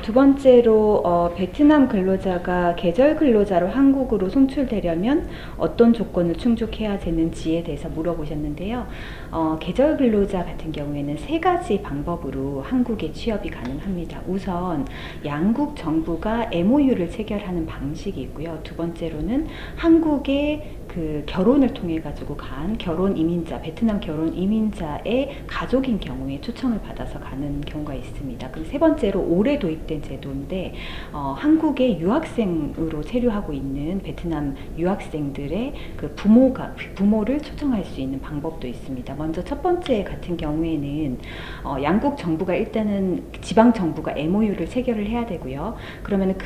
두 번째로 베트남 근로자가 계절 근로자로 한국으로 송출되려면 어떤 조건을 충족해야 되는지에 대해서 물어보셨는데요. 계절 근로자 같은 경우에는 세 가지 방법으로 한국에 취업이 가능합니다. 우선 양국 정부가 MOU를 체결하는 방식이 있고요. 두 번째로는 한국의 결혼을 통해 가지고 간 결혼 이민자, 베트남 결혼 이민자의 가족인 경우에 초청을 받아서 가는 경우가 있습니다. 그리고 세 번째로 올해 도입된 제도인데 한국에 유학생으로 체류하고 있는 베트남 유학생들의 부모를 초청할 수 있는 방법도 있습니다. 먼저 첫 번째 같은 경우에는 양국 정부가 일단은 지방 정부가 MOU를 체결을 해야 되고요. 그러면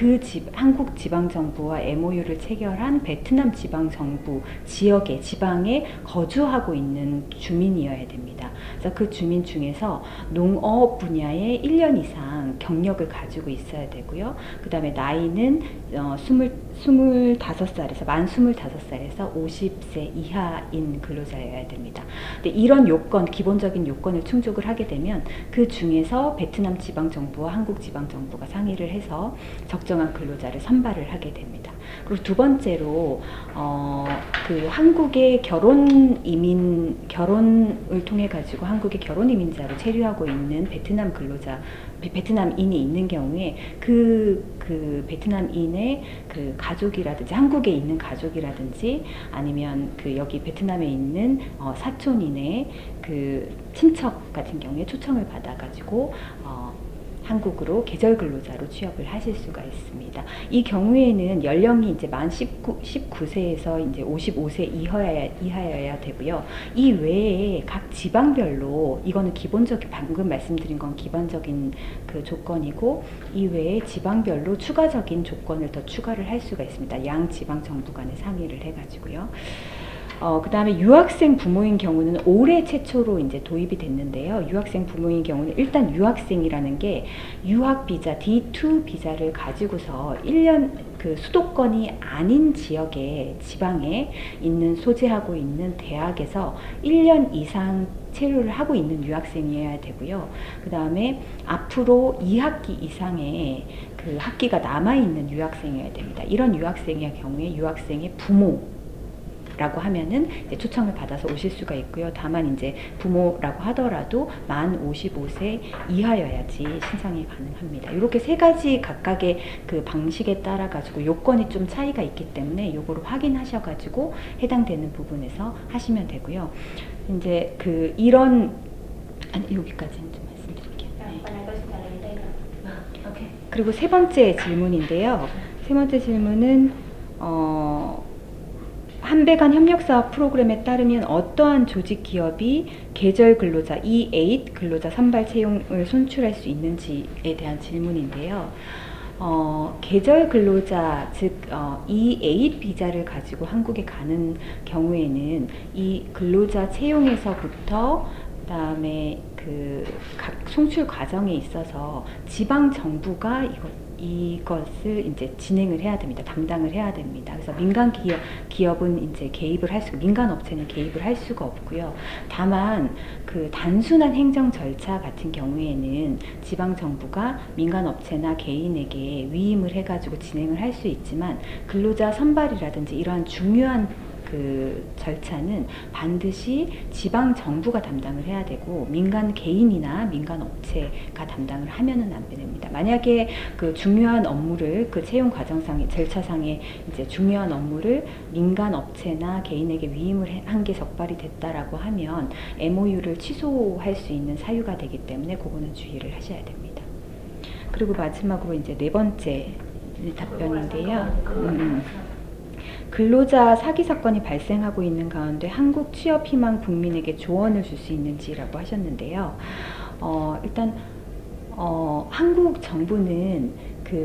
한국 지방 정부와 MOU를 체결한 베트남 지방 정부 지방에 거주하고 있는 주민이어야 됩니다. 그래서 그 주민 중에서 농업 분야에 1년 이상 경력을 가지고 있어야 되고요. 그 다음에 나이는 25살에서 만 25살에서 50세 이하인 근로자여야 됩니다. 근데 이런 기본적인 요건을 충족을 하게 되면 그 중에서 베트남 지방 정부와 한국 지방 정부가 상의를 해서 적정한 근로자를 선발을 하게 됩니다. 그리고 두 번째로 한국의 결혼을 통해 가지고 한국의 결혼 이민자로 체류하고 있는 베트남인이 있는 경우에 베트남인의 가족이라든지 한국에 있는 가족이라든지 아니면 여기 베트남에 있는 사촌인의 친척 같은 경우에 초청을 받아 가지고 한국으로 계절 근로자로 취업을 하실 수가 있습니다. 이 경우에는 연령이 이제 만 19세에서 이제 55세 이하여야 되고요. 이 외에 각 지방별로 이거는 방금 말씀드린 건 기본적인 조건이고 이 외에 지방별로 추가적인 조건을 더 추가를 할 수가 있습니다. 양 지방 정부 간에 상의를 해가지고요. 그 다음에 유학생 부모인 경우는 올해 최초로 이제 도입이 됐는데요. 유학생 부모인 경우는 일단 유학생이라는 게 유학비자, D2 비자를 가지고서 1년 수도권이 아닌 지방에 소재하고 있는 대학에서 1년 이상 체류를 하고 있는 유학생이어야 되고요. 그 다음에 앞으로 2학기 이상의 학기가 남아있는 유학생이어야 됩니다. 이런 유학생의 경우에 유학생의 부모라고 하면은 이제 초청을 받아서 오실 수가 있고요. 다만 이제 부모라고 하더라도 만 55세 이하여야지 신청이 가능합니다. 이렇게 세 가지 각각의 방식에 따라 가지고 요건이 좀 차이가 있기 때문에 요거를 확인하셔 가지고 해당되는 부분에서 하시면 되고요. 이제 여기까지는 좀 말씀드릴게요. 네. 그리고 세 번째 질문인데요. 세 번째 질문은 한배간 협력사업 프로그램에 따르면 어떠한 조직 기업이 계절 근로자 E8 근로자 선발 채용을 손출할 수 있는지에 대한 질문인데요. 계절 근로자 즉 E8 비자를 가지고 한국에 가는 경우에는 이 근로자 채용에서부터 그다음에 각 송출 과정에 있어서 지방 정부가 이것을 이제 진행을 해야 됩니다. 담당을 해야 됩니다. 그래서 민간 기업은 이제 민간 업체는 개입을 할 수가 없고요. 다만 단순한 행정 절차 같은 경우에는 지방 정부가 민간 업체나 개인에게 위임을 해가지고 진행을 할 수 있지만 근로자 선발이라든지 이러한 중요한 절차는 반드시 지방 정부가 담당을 해야 되고 민간 개인이나 민간 업체가 담당을 하면은 안 됩니다. 만약에 중요한 업무를 채용 과정상의 절차상의 이제 중요한 업무를 민간 업체나 개인에게 위임을 한 게 적발이 됐다라고 하면 MOU를 취소할 수 있는 사유가 되기 때문에 그거는 주의를 하셔야 됩니다. 그리고 마지막으로 이제 네 번째 답변인데요. 근로자 사기 사건이 발생하고 있는 가운데 한국 취업 희망 국민에게 조언을 줄 수 있는지라고 하셨는데요. 일단 한국 정부는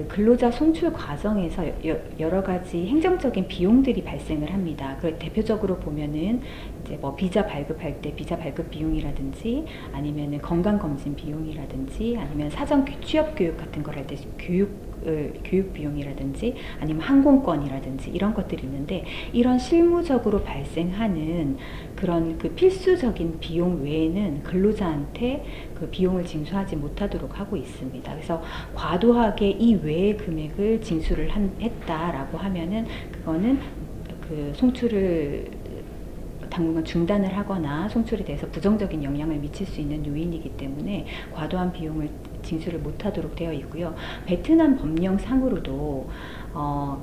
근로자 송출 과정에서 여러 가지 행정적인 비용들이 발생을 합니다. 대표적으로 보면은 이제 비자 발급할 때 비자 발급 비용이라든지 아니면은 건강검진 비용이라든지 아니면 사전 취업 교육 같은 걸 할 때 교육 교육 비용이라든지 아니면 항공권이라든지 이런 것들이 있는데, 이런 실무적으로 발생하는 그런 그 필수적인 비용 외에는 근로자한테 그 비용을 징수하지 못하도록 하고 있습니다. 그래서 과도하게 이 외의 금액을 징수를 했다라고 하면은 그거는 그 송출을 당분간 중단을 하거나 송출에 대해서 부정적인 영향을 미칠 수 있는 요인이기 때문에 과도한 비용을 징수를 못하도록 되어 있고요. 베트남 법령상으로도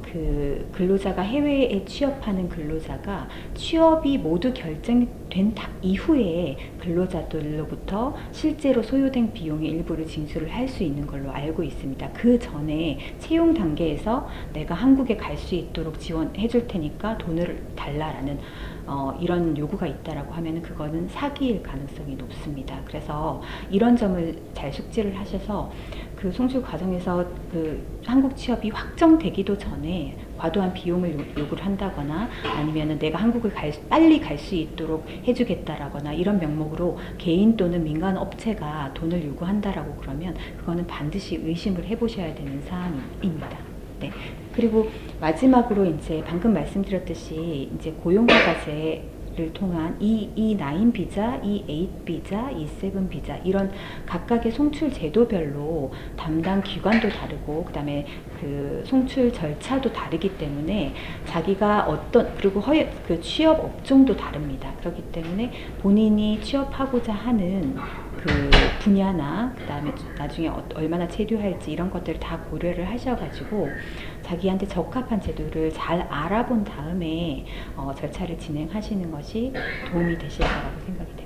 그 근로자가 해외에 취업하는 근로자가 취업이 모두 결정된 이후에 근로자들로부터 실제로 소요된 비용의 일부를 징수를 할 수 있는 걸로 알고 있습니다. 그 전에 채용 단계에서 내가 한국에 갈 수 있도록 지원해 줄 테니까 돈을 달라라는 이런 요구가 있다라고 하면 그거는 사기일 가능성이 높습니다. 그래서 이런 점을 잘 숙지를 하셔서 그 송출 과정에서 그 한국 취업이 확정되기도 전에 과도한 비용을 요구를 한다거나 아니면은 내가 한국을 빨리 갈 수 있도록 해주겠다라거나 이런 명목으로 개인 또는 민간 업체가 돈을 요구한다라고 그러면 그거는 반드시 의심을 해보셔야 되는 사안입니다. 네. 그리고 마지막으로 이제 방금 말씀드렸듯이 이제 고용허가제를 통한 E9 비자, E8 비자, E7 비자 이런 각각의 송출 제도별로 담당 기관도 다르고 그다음에 그 송출 절차도 다르기 때문에 자기가 그리고 그 취업 업종도 다릅니다. 그렇기 때문에 본인이 취업하고자 하는 그 분야나 그다음에 나중에 얼마나 체류할지 이런 것들을 다 고려를 하셔가지고 자기한테 적합한 제도를 잘 알아본 다음에 절차를 진행하시는 것이 도움이 되실 거라고 생각이 됩니다.